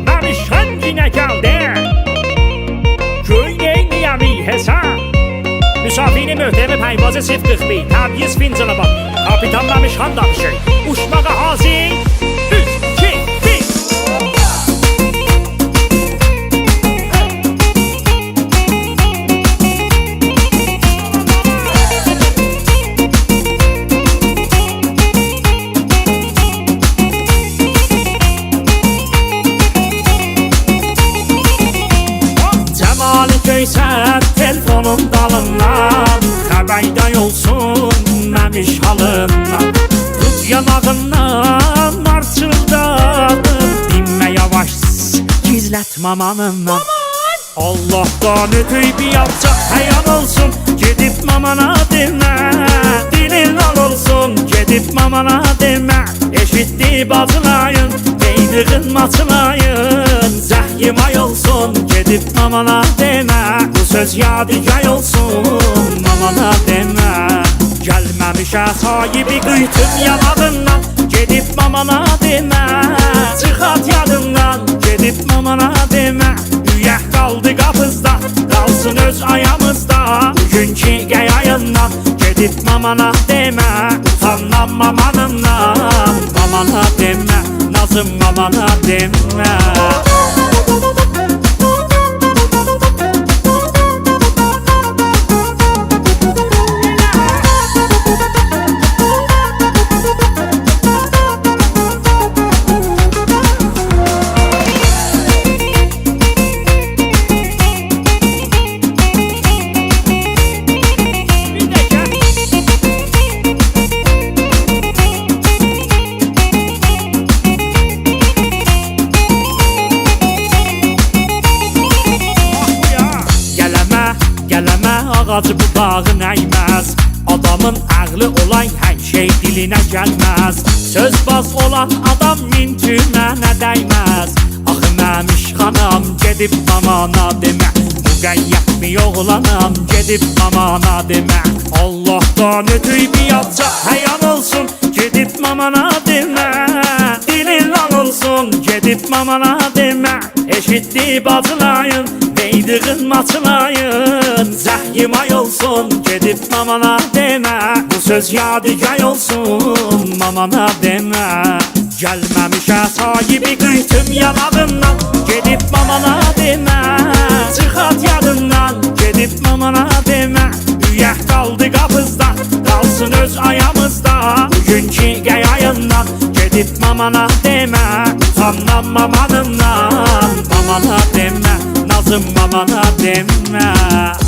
Məmişən yine geldi. Göyneymeyevi hesap. Müsafiri möhtəmi payvazı çift 41. Təbiiz fincanı bak. Kapitan Məmişən danışır. Uçmağa hazır. 3, 2, 1. Göysət telefonun dalından Xəbərdə olsun məmiş halından Tut yanağından arçıldadım Dinmə yavaş gizlət mamanından Allah'tan ötüy bir yapacaq həyan olsun Gedib mamana demə Dilin al olsun Gedib mamana demə Eşitdi bacılayın Beynığın maçılayın Zəhyim ay olsun Gedib mamana demə Bu söz yadigar olsun Mamana demə Gəlməmişə sahibi qıytım yanağından Gedib mamana demə Çıxat yadından Gedib mamana demə Üyək qaldı qapızda Qalsın öz ayağımızda Bugünkü qəyayından Gedib mamana demə Utandan mamanından Mamana demə Nazım mamana demə Ağacı budağın əyməz Adamın ağlı olan hər şey dilinə gəlməz Sözbaz olan adam min tümənə dəyməz Axı məmiş xanam gedib mamana demə Müqəyyət mi oğlanam gedib mamana demə Allah'tan ötüy bir yapacaq həyan olsun Gedib mamana demə Dilin lan olsun gedib mamana demə Eşitdi bacılayın Beydığın maçılayın Zəhyim ay olsun Gedib mamana demə Bu söz yadigar olsun Mamana demə Gəlməmişə sahibi qıytım yanağından Gedib mamana demə Çıxat yadından Gedib mamana demə Üyək qaldı qapızda Qalsın öz ayağımızda Bugünkü qəyayından Gedib mamana demə Utandan mamanından Mamana demə Nazım mamana demə